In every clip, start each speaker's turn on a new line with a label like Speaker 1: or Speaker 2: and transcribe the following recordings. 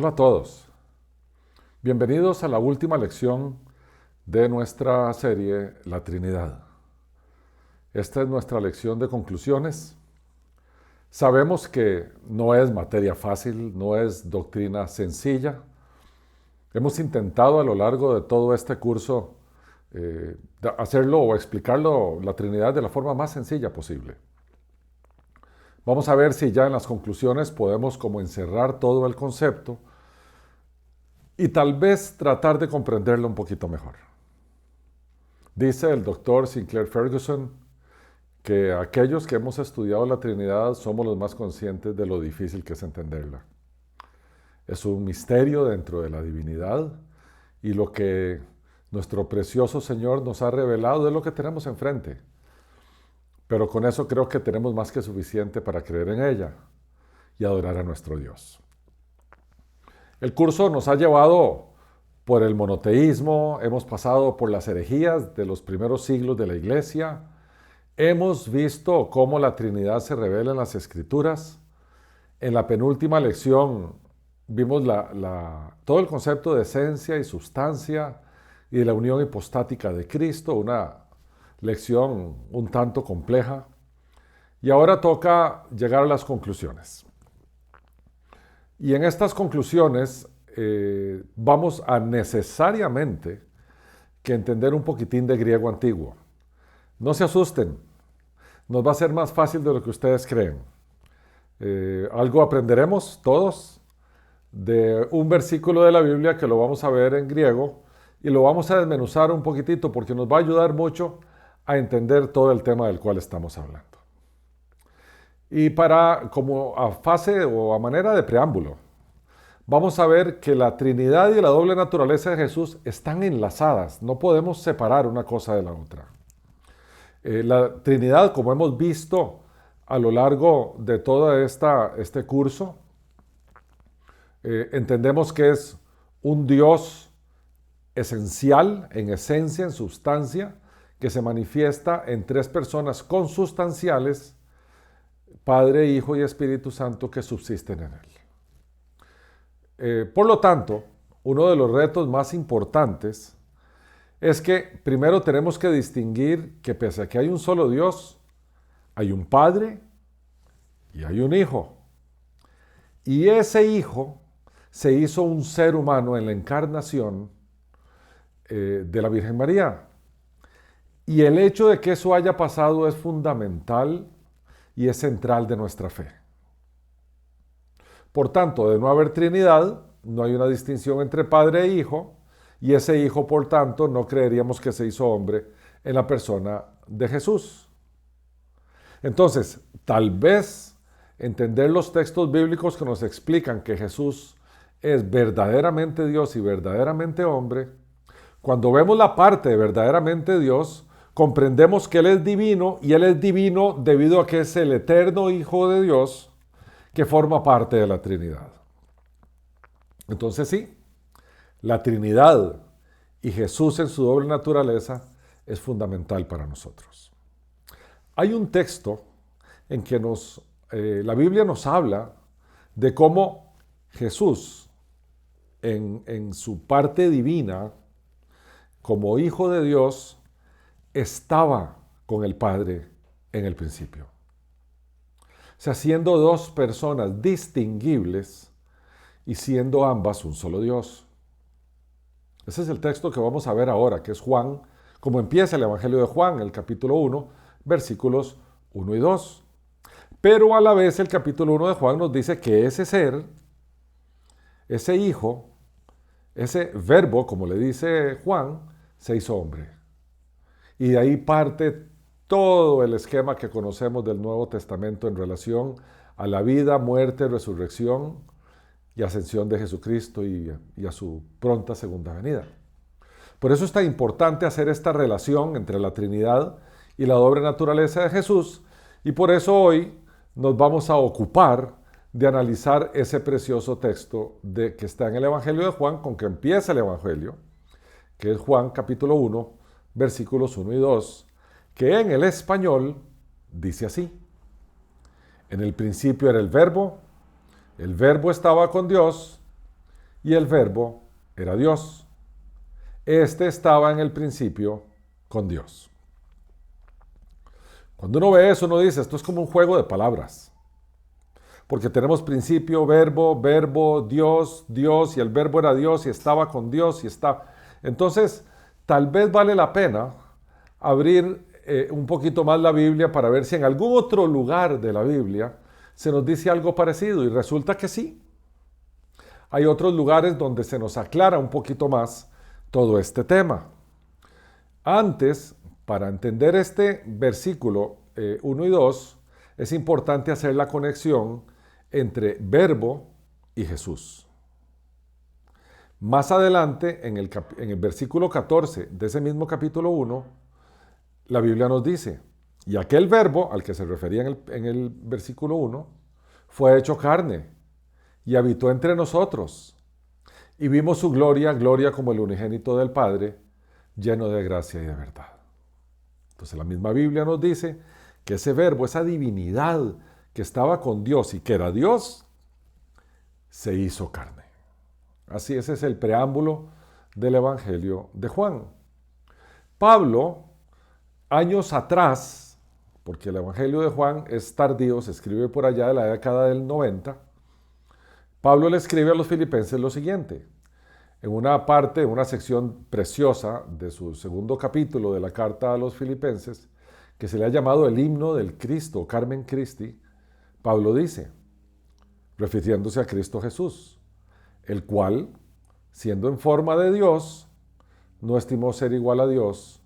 Speaker 1: Hola a todos. Bienvenidos a la última lección de nuestra serie La Trinidad. Esta es nuestra lección de conclusiones. Sabemos que no es materia fácil, no es doctrina sencilla. Hemos intentado a lo largo de todo este curso hacerlo o explicarlo, la Trinidad, de la forma más sencilla posible. Vamos a ver si ya en las conclusiones podemos como encerrar todo el concepto y tal vez tratar de comprenderlo un poquito mejor. Dice el doctor Sinclair Ferguson que aquellos que hemos estudiado la Trinidad somos los más conscientes de lo difícil que es entenderla. Es un misterio dentro de la divinidad y lo que nuestro precioso Señor nos ha revelado es lo que tenemos enfrente. Pero con eso creo que tenemos más que suficiente para creer en ella y adorar a nuestro Dios. El curso nos ha llevado por el monoteísmo, hemos pasado por las herejías de los primeros siglos de la Iglesia, hemos visto cómo la Trinidad se revela en las Escrituras. En la penúltima lección vimos todo el concepto de esencia y sustancia y de la unión hipostática de Cristo, una lección un tanto compleja. Y ahora toca llegar a las conclusiones. Y en estas conclusiones vamos a necesariamente que entender un poquitín de griego antiguo. No se asusten, nos va a ser más fácil de lo que ustedes creen. Algo aprenderemos todos de un versículo de la Biblia que lo vamos a ver en griego y lo vamos a desmenuzar un poquitito porque nos va a ayudar mucho a entender todo el tema del cual estamos hablando. Y como a fase o a manera de preámbulo, vamos a ver que la Trinidad y la doble naturaleza de Jesús están enlazadas, no podemos separar una cosa de la otra. La Trinidad, como hemos visto a lo largo de todo este curso, entendemos que es un Dios esencial, en esencia, en sustancia, que se manifiesta en tres personas consustanciales, Padre, Hijo y Espíritu Santo, que subsisten en él. Por lo tanto, uno de los retos más importantes es que primero tenemos que distinguir que pese a que hay un solo Dios, hay un Padre y hay un Hijo. Y ese Hijo se hizo un ser humano en la encarnación de la Virgen María. Y el hecho de que eso haya pasado es fundamental y es central de nuestra fe. Por tanto, de no haber Trinidad, no hay una distinción entre Padre e Hijo, y ese Hijo, por tanto, no creeríamos que se hizo hombre en la persona de Jesús. Entonces, tal vez entender los textos bíblicos que nos explican que Jesús es verdaderamente Dios y verdaderamente hombre, cuando vemos la parte de verdaderamente Dios, comprendemos que Él es divino y Él es divino debido a que es el eterno Hijo de Dios que forma parte de la Trinidad. Entonces sí, la Trinidad y Jesús en su doble naturaleza es fundamental para nosotros. Hay un texto en que la Biblia nos habla de cómo Jesús en su parte divina, como Hijo de Dios, estaba con el Padre en el principio. O sea, siendo dos personas distinguibles y siendo ambas un solo Dios. Ese es el texto que vamos a ver ahora, que es Juan, como empieza el Evangelio de Juan, el capítulo 1, versículos 1 y 2. Pero a la vez el capítulo 1 de Juan nos dice que ese ser, ese Hijo, ese verbo, como le dice Juan, se hizo hombre. Y de ahí parte todo el esquema que conocemos del Nuevo Testamento en relación a la vida, muerte, resurrección y ascensión de Jesucristo y a su pronta segunda venida. Por eso es tan importante hacer esta relación entre la Trinidad y la doble naturaleza de Jesús, y por eso hoy nos vamos a ocupar de analizar ese precioso texto que está en el Evangelio de Juan, con que empieza el Evangelio, que es Juan capítulo 1, versículos 1 y 2, que en el español dice así: en el principio era el verbo estaba con Dios, y el Verbo era Dios. Este estaba en el principio con Dios. Cuando uno ve eso, uno dice, esto es como un juego de palabras. Porque tenemos principio, verbo, Dios, Dios, y el verbo era Dios, y estaba con Dios, y está. Entonces, tal vez vale la pena abrir un poquito más la Biblia para ver si en algún otro lugar de la Biblia se nos dice algo parecido, y resulta que sí. Hay otros lugares donde se nos aclara un poquito más todo este tema. Antes, para entender este versículo 1 y 2, es importante hacer la conexión entre verbo y Jesús. Más adelante, en el versículo 14 de ese mismo capítulo 1, la Biblia nos dice, y aquel verbo al que se refería en el versículo 1, fue hecho carne y habitó entre nosotros. Y vimos su gloria, gloria como el unigénito del Padre, lleno de gracia y de verdad. Entonces la misma Biblia nos dice que ese verbo, esa divinidad que estaba con Dios y que era Dios, se hizo carne. Así ese es el preámbulo del Evangelio de Juan. Pablo, años atrás, porque el Evangelio de Juan es tardío, se escribe por allá de la década del 90, Pablo le escribe a los filipenses lo siguiente. En una parte, en una sección preciosa de su segundo capítulo de la carta a los filipenses, que se le ha llamado el himno del Cristo, Carmen Christi, Pablo dice, refiriéndose a Cristo Jesús, el cual, siendo en forma de Dios, no estimó ser igual a Dios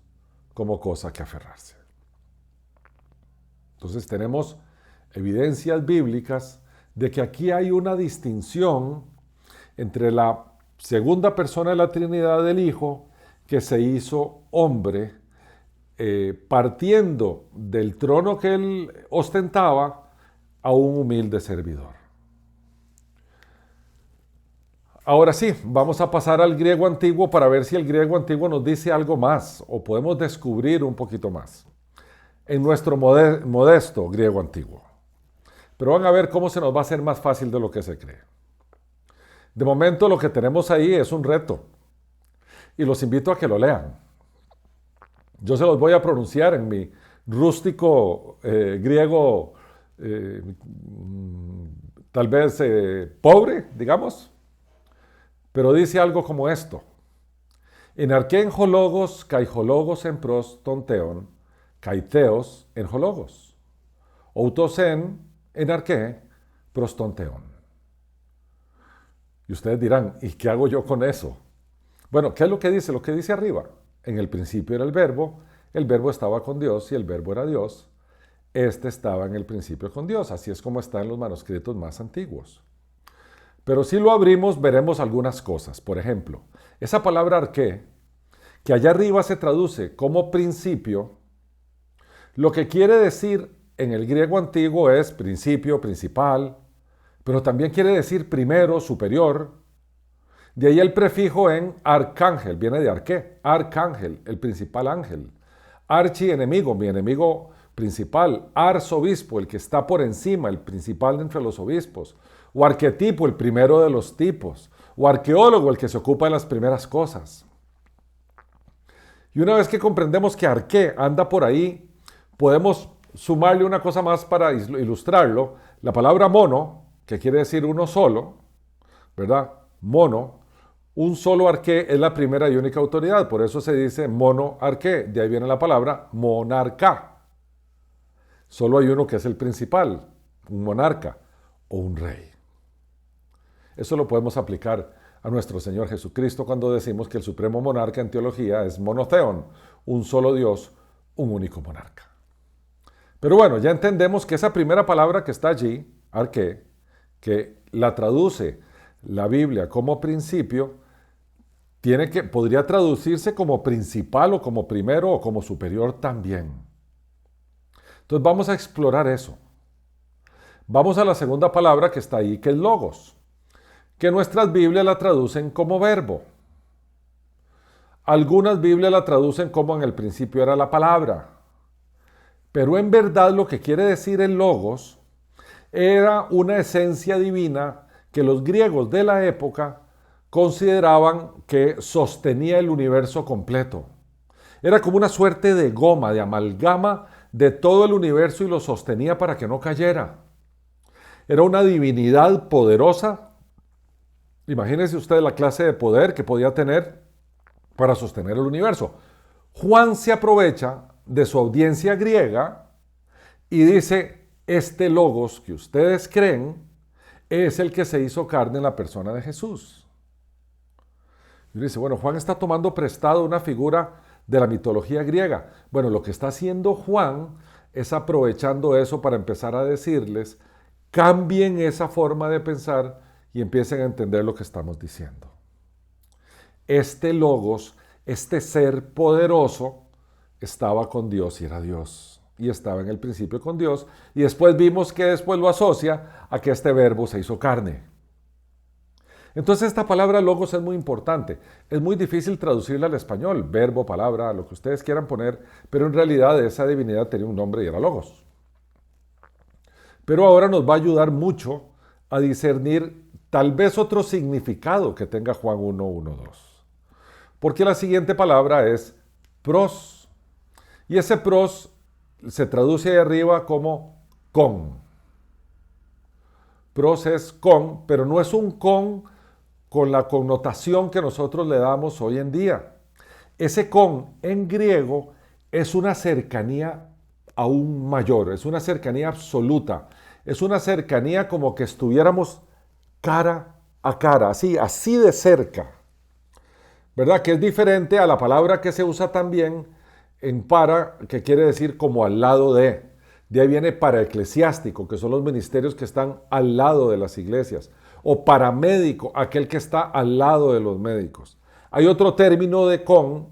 Speaker 1: como cosa que aferrarse. Entonces tenemos evidencias bíblicas de que aquí hay una distinción entre la segunda persona de la Trinidad del Hijo, que se hizo hombre, partiendo del trono que él ostentaba a un humilde servidor. Ahora sí, vamos a pasar al griego antiguo para ver si el griego antiguo nos dice algo más o podemos descubrir un poquito más en nuestro modesto griego antiguo. Pero van a ver cómo se nos va a hacer más fácil de lo que se cree. De momento lo que tenemos ahí es un reto y los invito a que lo lean. Yo se los voy a pronunciar en mi rústico griego, tal vez pobre, digamos, pero dice algo como esto. En arquén hologos, kai hologos en pros tonteon, kai theos en hologos. Outosen en arqué pros tonteon. Y ustedes dirán, ¿y qué hago yo con eso? Bueno, ¿qué es lo que dice? Lo que dice arriba. En el principio era el verbo estaba con Dios y el verbo era Dios. Este estaba en el principio con Dios. Así es como está en los manuscritos más antiguos. Pero si lo abrimos, veremos algunas cosas. Por ejemplo, esa palabra arqué, que allá arriba se traduce como principio, lo que quiere decir en el griego antiguo es principio, principal, pero también quiere decir primero, superior. De ahí el prefijo en arcángel, viene de arqué, arcángel, el principal ángel. Archienemigo, mi enemigo principal. Arzobispo, el que está por encima, el principal de entre los obispos. O arquetipo, el primero de los tipos. O arqueólogo, el que se ocupa de las primeras cosas. Y una vez que comprendemos que arqué anda por ahí, podemos sumarle una cosa más para ilustrarlo. La palabra mono, que quiere decir uno solo, ¿verdad? Mono, un solo arqué es la primera y única autoridad, por eso se dice monoarqué, de ahí viene la palabra monarca. Solo hay uno que es el principal, un monarca o un rey. Eso lo podemos aplicar a nuestro Señor Jesucristo cuando decimos que el supremo monarca en teología es monotheon, un solo Dios, un único monarca. Pero bueno, ya entendemos que esa primera palabra que está allí, arqué, que la traduce la Biblia como principio, podría traducirse como principal o como primero o como superior también. Entonces vamos a explorar eso. Vamos a la segunda palabra que está ahí, que es logos, que nuestras Biblias la traducen como verbo. Algunas Biblias la traducen como en el principio era la palabra. Pero en verdad lo que quiere decir el logos era una esencia divina que los griegos de la época consideraban que sostenía el universo completo. Era como una suerte de goma, de amalgama de todo el universo y lo sostenía para que no cayera. Era una divinidad poderosa. Imagínense usted la clase de poder que podía tener para sostener el universo. Juan se aprovecha de su audiencia griega y dice, este logos que ustedes creen es el que se hizo carne en la persona de Jesús. Y dice, bueno, Juan está tomando prestado una figura de la mitología griega. Bueno, lo que está haciendo Juan es aprovechando eso para empezar a decirles, cambien esa forma de pensar y empiecen a entender lo que estamos diciendo. Este logos, este ser poderoso, estaba con Dios y era Dios. Y estaba en el principio con Dios. Y después vimos que después lo asocia a que este verbo se hizo carne. Entonces esta palabra logos es muy importante. Es muy difícil traducirla al español, verbo, palabra, lo que ustedes quieran poner, pero en realidad esa divinidad tenía un nombre y era logos. Pero ahora nos va a ayudar mucho a discernir tal vez otro significado que tenga Juan 1:1-2. Porque la siguiente palabra es pros. Y ese pros se traduce ahí arriba como con. Pros es con, pero no es un con la connotación que nosotros le damos hoy en día. Ese con en griego es una cercanía aún mayor, es una cercanía absoluta, es una cercanía como que estuviéramos cara a cara, así de cerca. ¿Verdad? Que es diferente a la palabra que se usa también en para, que quiere decir como al lado de. De ahí viene paraeclesiástico, que son los ministerios que están al lado de las iglesias. O paramédico, aquel que está al lado de los médicos. Hay otro término de con,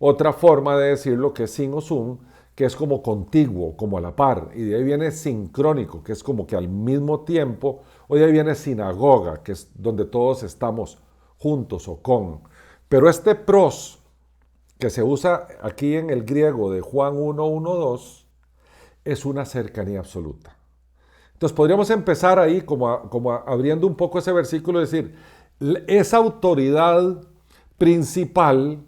Speaker 1: otra forma de decirlo que es sin o sun, que es como contiguo, como a la par. Y de ahí viene sincrónico, que es como que al mismo tiempo. O de ahí viene sinagoga, que es donde todos estamos juntos o con. Pero este pros, que se usa aquí en el griego de Juan 1:1-2, es una cercanía absoluta. Entonces podríamos empezar ahí como abriendo un poco ese versículo y decir, esa autoridad principal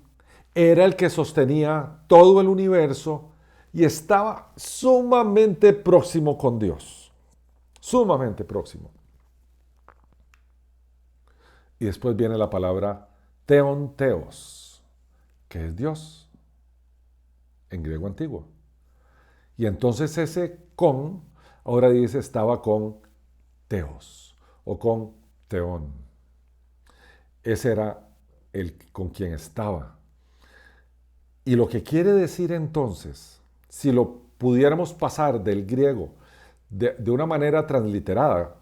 Speaker 1: era el que sostenía todo el universo y estaba sumamente próximo con Dios. Sumamente próximo. Y después viene la palabra theos, que es Dios, en griego antiguo. Y entonces ese con, ahora dice, estaba con teos o con teón. Ese era el con quien estaba. Y lo que quiere decir entonces, si lo pudiéramos pasar del griego de una manera transliterada,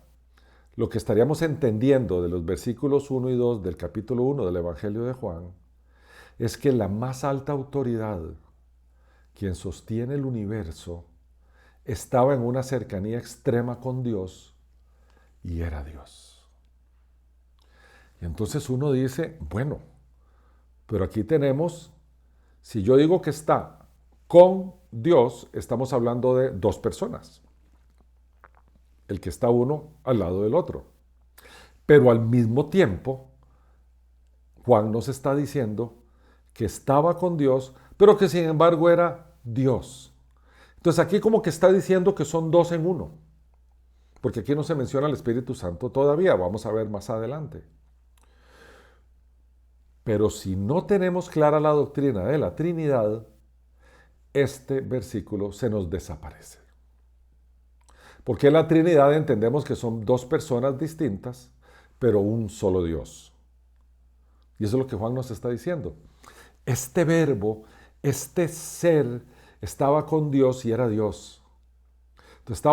Speaker 1: lo que estaríamos entendiendo de los versículos 1 y 2 del capítulo 1 del Evangelio de Juan, es que la más alta autoridad, quien sostiene el universo, estaba en una cercanía extrema con Dios y era Dios. Y entonces uno dice, bueno, pero aquí tenemos, si yo digo que está con Dios, estamos hablando de dos personas. El que está uno al lado del otro. Pero al mismo tiempo, Juan nos está diciendo que estaba con Dios, pero que sin embargo era Dios. Entonces aquí como que está diciendo que son dos en uno. Porque aquí no se menciona el Espíritu Santo todavía, vamos a ver más adelante. Pero si no tenemos clara la doctrina de la Trinidad, este versículo se nos desaparece. Porque la Trinidad entendemos que son dos personas distintas, pero un solo Dios. Y eso es lo que Juan nos está diciendo. Este verbo, este ser, estaba con Dios y era Dios. Entonces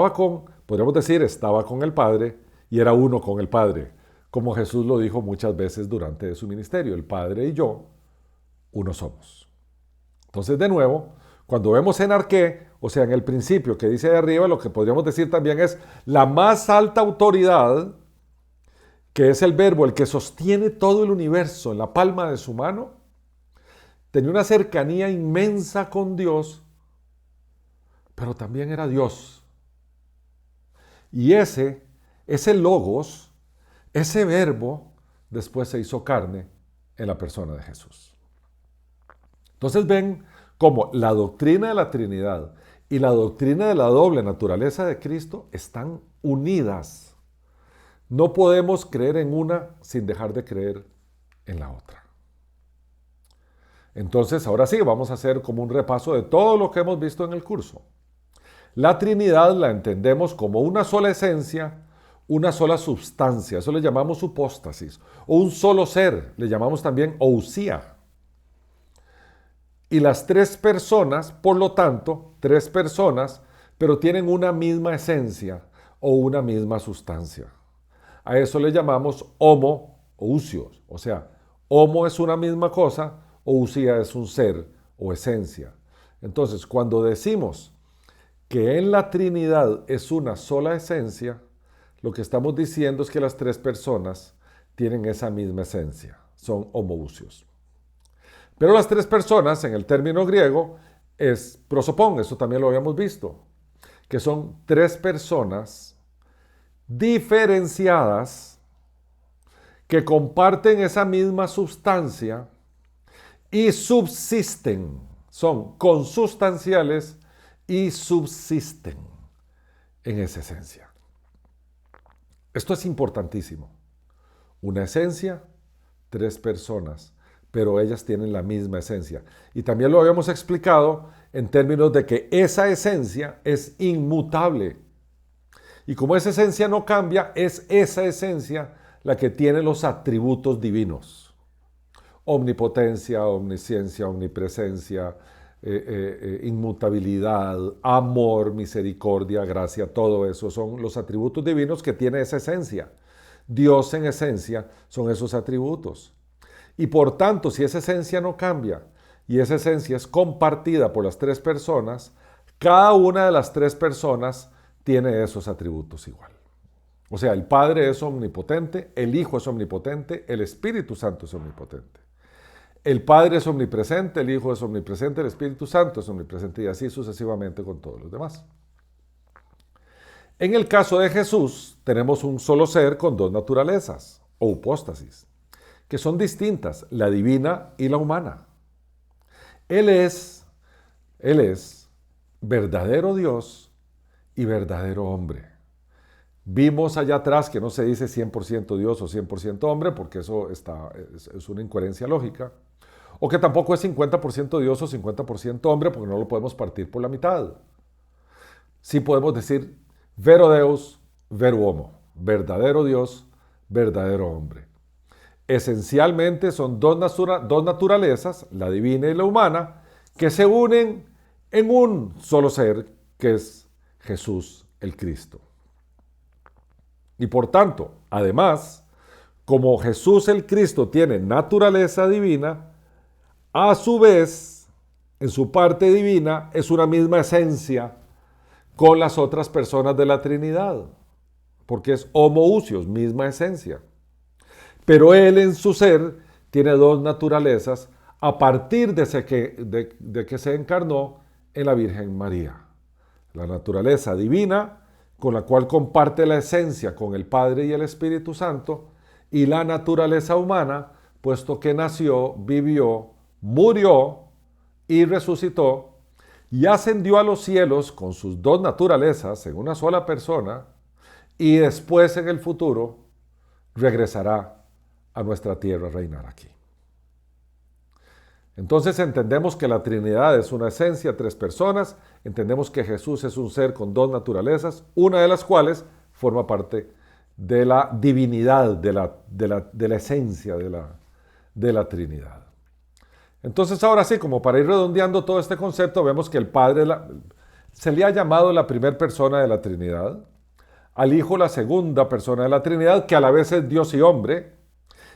Speaker 1: podríamos decir, estaba con el Padre y era uno con el Padre. Como Jesús lo dijo muchas veces durante su ministerio, el Padre y yo, uno somos. Entonces, de nuevo, cuando vemos en arqué, o sea, en el principio que dice de arriba, lo que podríamos decir también es la más alta autoridad, que es el verbo, el que sostiene todo el universo en la palma de su mano, tenía una cercanía inmensa con Dios, pero también era Dios. Y ese logos, ese verbo, después se hizo carne en la persona de Jesús. Entonces ven cómo la doctrina de la Trinidad y la doctrina de la doble naturaleza de Cristo están unidas. No podemos creer en una sin dejar de creer en la otra. Entonces, ahora sí, vamos a hacer como un repaso de todo lo que hemos visto en el curso. La Trinidad la entendemos como una sola esencia, una sola substancia, eso le llamamos hipóstasis, o un solo ser, le llamamos también ousia. Y las tres personas, por lo tanto, tres personas, pero tienen una misma esencia o una misma sustancia. A eso le llamamos homo-ousios, o sea, homo es una misma cosa, ousia es un ser o esencia. Entonces, cuando decimos que en la Trinidad es una sola esencia, lo que estamos diciendo es que las tres personas tienen esa misma esencia, son homoousios. Pero las tres personas, en el término griego, es prosopón, eso también lo habíamos visto, que son tres personas diferenciadas que comparten esa misma sustancia y subsisten, son consustanciales y subsisten en esa esencia. Esto es importantísimo. Una esencia, tres personas, pero ellas tienen la misma esencia. Y también lo habíamos explicado en términos de que esa esencia es inmutable. Y como esa esencia no cambia, es esa esencia la que tiene los atributos divinos. Omnipotencia, omnisciencia, omnipresencia, inmutabilidad, amor, misericordia, gracia, todo eso son los atributos divinos que tiene esa esencia. Dios en esencia son esos atributos. Y por tanto, si esa esencia no cambia y esa esencia es compartida por las tres personas, cada una de las tres personas tiene esos atributos igual. O sea, el Padre es omnipotente, el Hijo es omnipotente, el Espíritu Santo es omnipotente. El Padre es omnipresente, el Hijo es omnipresente, el Espíritu Santo es omnipresente y así sucesivamente con todos los demás. En el caso de Jesús, tenemos un solo ser con dos naturalezas, o hipóstasis, que son distintas, la divina y la humana. Él es verdadero Dios y verdadero hombre. Vimos allá atrás que no se dice 100% Dios o 100% hombre, porque eso es una incoherencia lógica. O que tampoco es 50% Dios o 50% hombre, porque no lo podemos partir por la mitad. Sí podemos decir vero Deus, vero homo, verdadero Dios, verdadero hombre. Esencialmente son dos naturalezas, la divina y la humana, que se unen en un solo ser, que es Jesús el Cristo. Y por tanto, además, como Jesús el Cristo tiene naturaleza divina, a su vez, en su parte divina, es una misma esencia con las otras personas de la Trinidad, porque es homoousios, misma esencia. Pero Él en su ser tiene dos naturalezas a partir de que se encarnó en la Virgen María. La naturaleza divina, con la cual comparte la esencia con el Padre y el Espíritu Santo, y la naturaleza humana, puesto que nació, vivió, murió y resucitó, y ascendió a los cielos con sus dos naturalezas en una sola persona, y después en el futuro regresará a nuestra tierra a reinar aquí. Entonces entendemos que la Trinidad es una esencia, tres personas, entendemos que Jesús es un ser con dos naturalezas, una de las cuales forma parte de la divinidad, de la esencia de la Trinidad. Entonces ahora sí, como para ir redondeando todo este concepto, vemos que el Padre se le ha llamado la primera persona de la Trinidad, al Hijo la segunda persona de la Trinidad, que a la vez es Dios y hombre,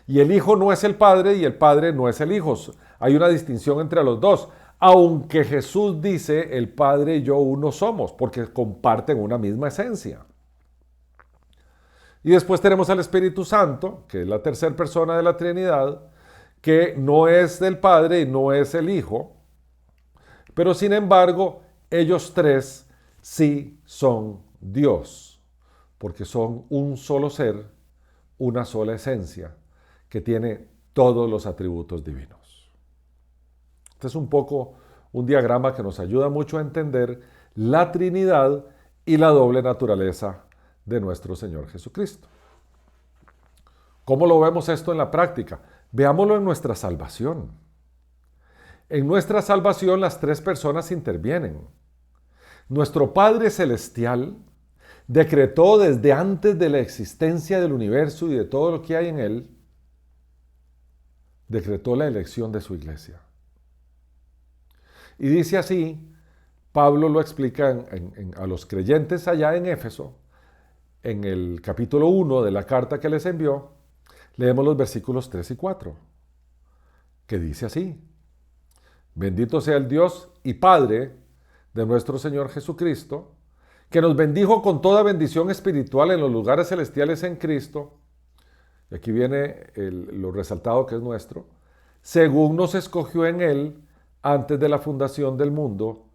Speaker 1: y el Hijo no es el Padre y el Padre no es el Hijo. Hay una distinción entre los dos, aunque Jesús dice, el Padre y yo uno somos, porque comparten una misma esencia. Y después tenemos al Espíritu Santo, que es la tercera persona de la Trinidad, que no es del Padre y no es el Hijo, pero sin embargo, ellos tres sí son Dios, porque son un solo ser, una sola esencia, que tiene todos los atributos divinos. Este es un poco un diagrama que nos ayuda mucho a entender la Trinidad y la doble naturaleza de nuestro Señor Jesucristo. ¿Cómo lo vemos esto en la práctica? Veámoslo en nuestra salvación. En nuestra salvación las tres personas intervienen. Nuestro Padre Celestial decretó desde antes de la existencia del universo y de todo lo que hay en él, decretó la elección de su iglesia. Y dice así, Pablo lo explica a los creyentes allá en Éfeso, en el capítulo 1 de la carta que les envió, leemos los versículos 3 y 4, que dice así: bendito sea el Dios y Padre de nuestro Señor Jesucristo, que nos bendijo con toda bendición espiritual en los lugares celestiales en Cristo. Y aquí viene lo resaltado que es nuestro, según nos escogió en Él antes de la fundación del mundo,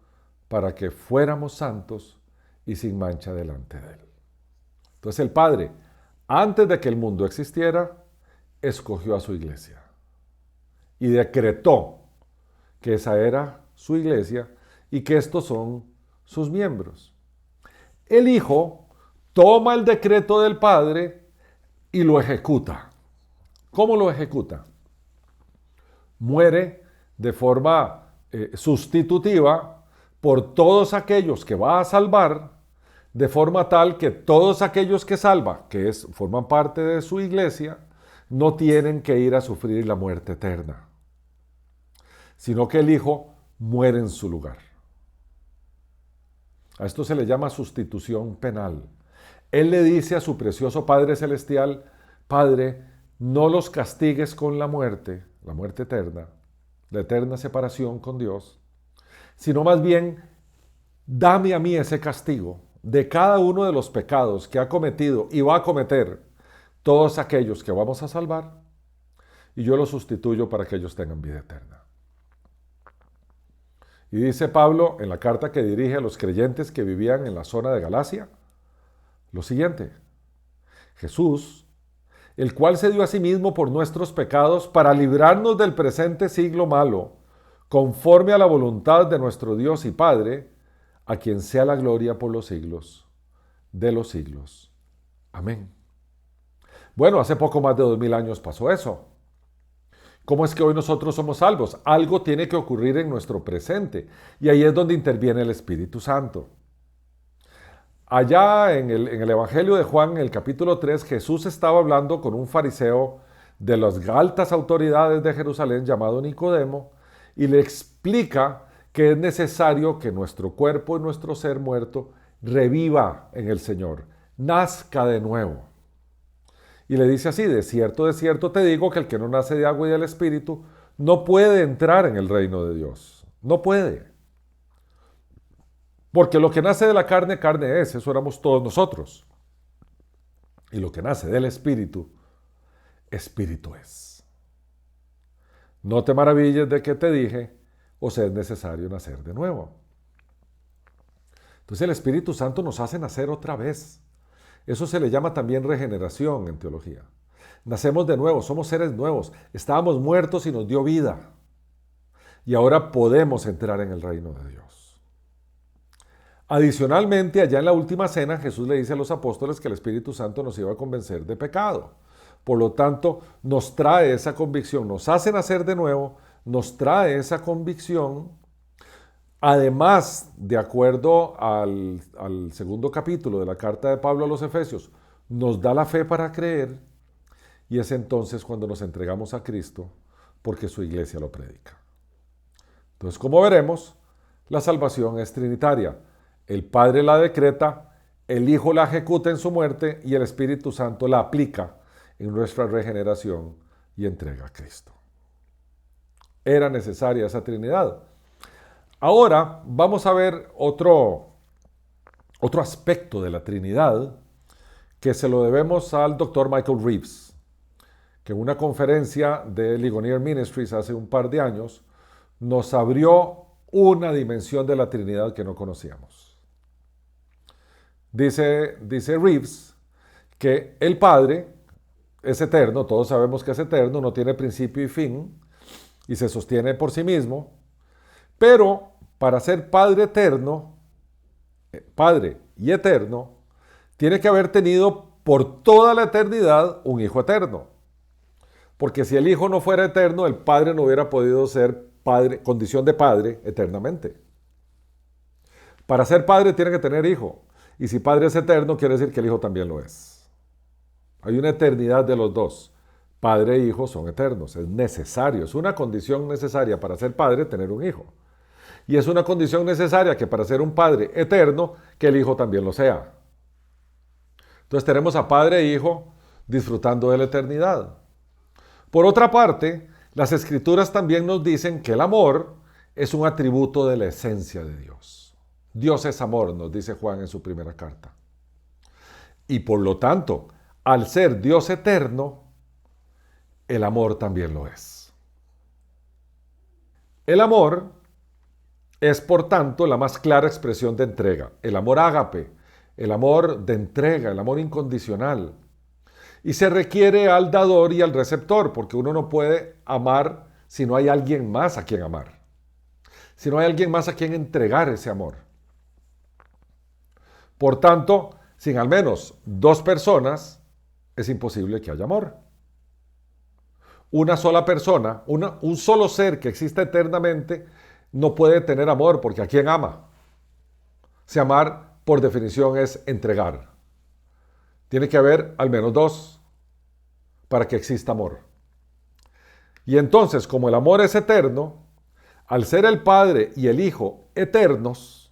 Speaker 1: para que fuéramos santos y sin mancha delante de Él. Entonces el Padre, antes de que el mundo existiera, escogió a su iglesia y decretó que esa era su iglesia y que estos son sus miembros. El Hijo toma el decreto del Padre y lo ejecuta. ¿Cómo lo ejecuta? Muere de forma sustitutiva por todos aquellos que va a salvar, de forma tal que todos aquellos que salva, forman parte de su iglesia, no tienen que ir a sufrir la muerte eterna, sino que el Hijo muere en su lugar. A esto se le llama sustitución penal. Él le dice a su precioso Padre Celestial: Padre, no los castigues con la muerte eterna, la eterna separación con Dios, sino más bien, dame a mí ese castigo de cada uno de los pecados que ha cometido y va a cometer todos aquellos que vamos a salvar, y yo los sustituyo para que ellos tengan vida eterna. Y dice Pablo en la carta que dirige a los creyentes que vivían en la zona de Galacia, lo siguiente: Jesús, el cual se dio a sí mismo por nuestros pecados para librarnos del presente siglo malo, conforme a la voluntad de nuestro Dios y Padre, a quien sea la gloria por los siglos de los siglos. Amén. Bueno, hace poco más de 2000 años pasó eso. ¿Cómo es que hoy nosotros somos salvos? Algo tiene que ocurrir en nuestro presente, y ahí es donde interviene el Espíritu Santo. Allá en el Evangelio de Juan, en el capítulo 3, Jesús estaba hablando con un fariseo de las altas autoridades de Jerusalén llamado Nicodemo, y le explica que es necesario que nuestro cuerpo y nuestro ser muerto reviva en el Señor, nazca de nuevo. Y le dice así: de cierto te digo que el que no nace de agua y del Espíritu no puede entrar en el reino de Dios. No puede. Porque lo que nace de la carne, carne es. Eso éramos todos nosotros. Y lo que nace del Espíritu, Espíritu es. No te maravilles de que te dije, os es necesario nacer de nuevo. Entonces el Espíritu Santo nos hace nacer otra vez. Eso se le llama también regeneración en teología. Nacemos de nuevo, somos seres nuevos. Estábamos muertos y nos dio vida. Y ahora podemos entrar en el reino de Dios. Adicionalmente, allá en la última cena, Jesús le dice a los apóstoles que el Espíritu Santo nos iba a convencer de pecado. Por lo tanto, nos trae esa convicción, nos hace nacer de nuevo, nos trae esa convicción. Además, de acuerdo al segundo capítulo de la carta de Pablo a los Efesios, nos da la fe para creer, y es entonces cuando nos entregamos a Cristo, porque su iglesia lo predica. Entonces, como veremos, la salvación es trinitaria. El Padre la decreta, el Hijo la ejecuta en su muerte y el Espíritu Santo la aplica en nuestra regeneración y entrega a Cristo. Era necesaria esa Trinidad. Ahora vamos a ver otro aspecto de la Trinidad que se lo debemos al Dr. Michael Reeves, que en una conferencia de Ligonier Ministries hace un par de años nos abrió una dimensión de la Trinidad que no conocíamos. Dice Reeves que el Padre, es eterno, todos sabemos que es eterno, no tiene principio y fin, y se sostiene por sí mismo, pero para ser Padre eterno, Padre y eterno, tiene que haber tenido por toda la eternidad un Hijo eterno. Porque si el Hijo no fuera eterno, el Padre no hubiera podido ser Padre, condición de Padre eternamente. Para ser Padre tiene que tener Hijo. Y si Padre es eterno, quiere decir que el Hijo también lo es. Hay una eternidad de los dos. Padre e Hijo son eternos. Es necesario, es una condición necesaria para ser Padre tener un Hijo. Y es una condición necesaria que para ser un Padre eterno, que el Hijo también lo sea. Entonces tenemos a Padre e Hijo disfrutando de la eternidad. Por otra parte, las Escrituras también nos dicen que el amor es un atributo de la esencia de Dios. Dios es amor, nos dice Juan en su primera carta. Y por lo tanto, al ser Dios eterno, el amor también lo es. El amor es, por tanto, la más clara expresión de entrega. El amor ágape, el amor de entrega, el amor incondicional. Y se requiere al dador y al receptor, porque uno no puede amar si no hay alguien más a quien amar. Si no hay alguien más a quien entregar ese amor. Por tanto, sin al menos dos personas, es imposible que haya amor. Una sola persona, un solo ser que exista eternamente, no puede tener amor, porque ¿a quién ama? Si amar, por definición, es entregar. Tiene que haber al menos dos para que exista amor. Y entonces, como el amor es eterno, al ser el Padre y el Hijo eternos,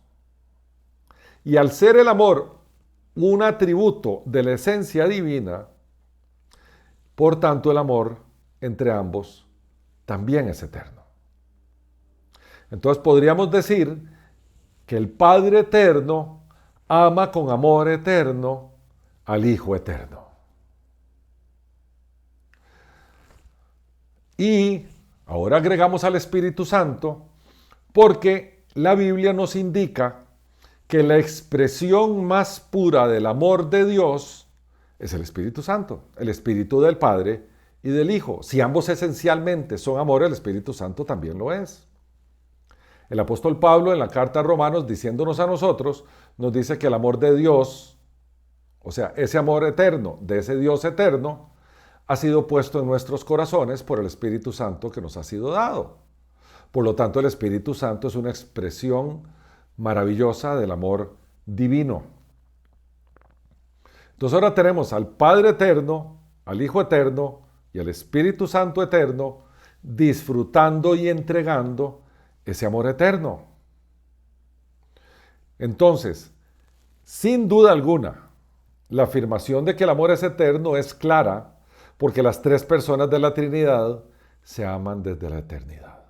Speaker 1: y al ser el amor un atributo de la esencia divina, por tanto el amor entre ambos también es eterno. Entonces podríamos decir que el Padre eterno ama con amor eterno al Hijo eterno. Y ahora agregamos al Espíritu Santo porque la Biblia nos indica que la expresión más pura del amor de Dios es el Espíritu Santo, el Espíritu del Padre y del Hijo. Si ambos esencialmente son amor, el Espíritu Santo también lo es. El apóstol Pablo en la carta a Romanos, diciéndonos a nosotros, nos dice que el amor de Dios, o sea, ese amor eterno, de ese Dios eterno, ha sido puesto en nuestros corazones por el Espíritu Santo que nos ha sido dado. Por lo tanto, el Espíritu Santo es una expresión maravillosa del amor divino. Entonces ahora tenemos al Padre eterno, al Hijo eterno y al Espíritu Santo eterno disfrutando y entregando ese amor eterno. Entonces, sin duda alguna, la afirmación de que el amor es eterno es clara porque las tres personas de la Trinidad se aman desde la eternidad.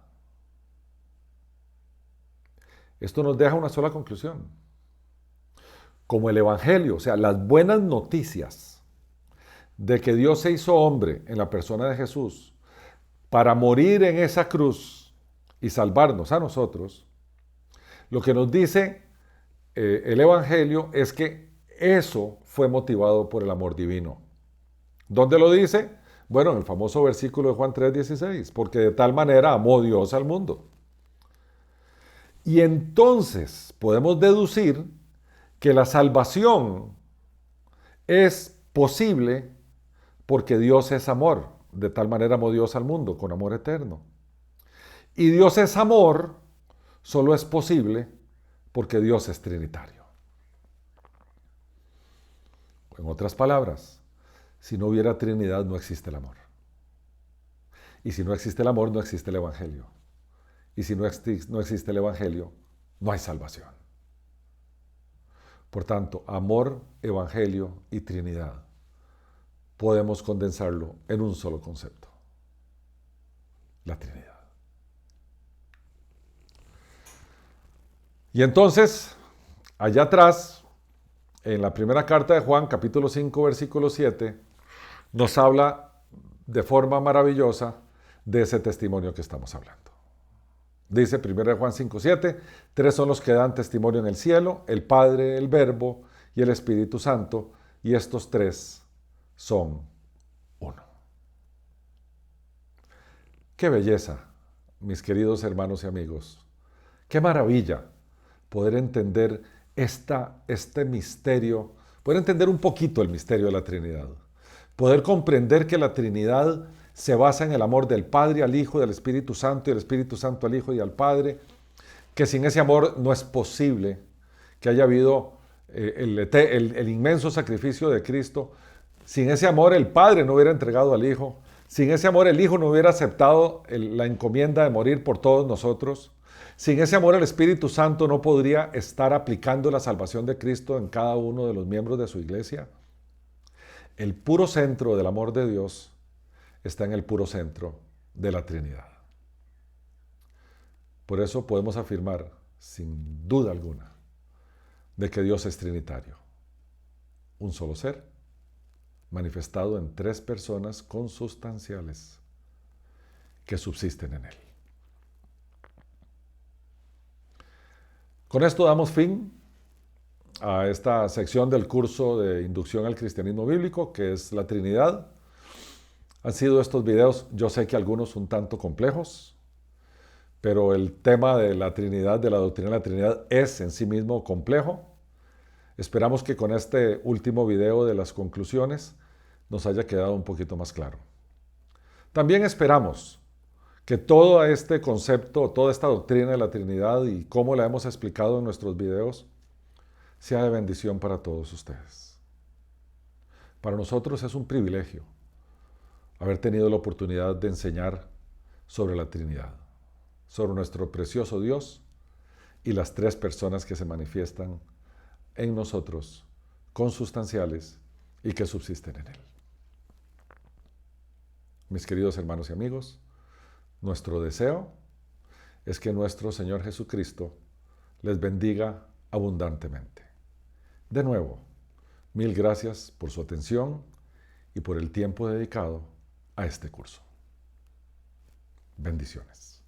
Speaker 1: Esto nos deja una sola conclusión. Como el Evangelio, o sea, las buenas noticias de que Dios se hizo hombre en la persona de Jesús para morir en esa cruz y salvarnos a nosotros, lo que nos dice el Evangelio es que eso fue motivado por el amor divino. ¿Dónde lo dice? Bueno, en el famoso versículo de Juan 3:16, porque de tal manera amó Dios al mundo. Y entonces podemos deducir que la salvación es posible porque Dios es amor. De tal manera amó Dios al mundo, con amor eterno. Y Dios es amor, solo es posible porque Dios es trinitario. En otras palabras, si no hubiera Trinidad, no existe el amor. Y si no existe el amor, no existe el Evangelio. Y si no existe el Evangelio, no hay salvación. Por tanto, amor, Evangelio y Trinidad podemos condensarlo en un solo concepto: la Trinidad. Y entonces, allá atrás, en la primera carta de Juan, capítulo 5, versículo 7, nos habla de forma maravillosa de ese testimonio que estamos hablando. Dice 1 Juan 5:7, tres son los que dan testimonio en el cielo: el Padre, el Verbo y el Espíritu Santo, y estos tres son uno. Qué belleza, mis queridos hermanos y amigos. Qué maravilla poder entender este misterio, poder entender un poquito el misterio de la Trinidad. Poder comprender que la Trinidad se basa en el amor del Padre al Hijo y del Espíritu Santo, y del Espíritu Santo al Hijo y al Padre, que sin ese amor no es posible que haya habido el inmenso sacrificio de Cristo. Sin ese amor el Padre no hubiera entregado al Hijo. Sin ese amor el Hijo no hubiera aceptado la encomienda de morir por todos nosotros. Sin ese amor el Espíritu Santo no podría estar aplicando la salvación de Cristo en cada uno de los miembros de su iglesia. El puro centro del amor de Dios está en el puro centro de la Trinidad. Por eso podemos afirmar, sin duda alguna, de que Dios es trinitario. Un solo ser, manifestado en tres personas consustanciales que subsisten en Él. Con esto damos fin a esta sección del curso de Inducción al Cristianismo Bíblico, que es la Trinidad. Han sido estos videos, yo sé que algunos un tanto complejos, pero el tema de la Trinidad, de la doctrina de la Trinidad, es en sí mismo complejo. Esperamos que con este último video de las conclusiones nos haya quedado un poquito más claro. También esperamos que todo este concepto, toda esta doctrina de la Trinidad y cómo la hemos explicado en nuestros videos, sea de bendición para todos ustedes. Para nosotros es un privilegio haber tenido la oportunidad de enseñar sobre la Trinidad, sobre nuestro precioso Dios y las tres personas que se manifiestan en nosotros, consustanciales y que subsisten en Él. Mis queridos hermanos y amigos, nuestro deseo es que nuestro Señor Jesucristo les bendiga abundantemente. De nuevo, mil gracias por su atención y por el tiempo dedicado a este curso. Bendiciones.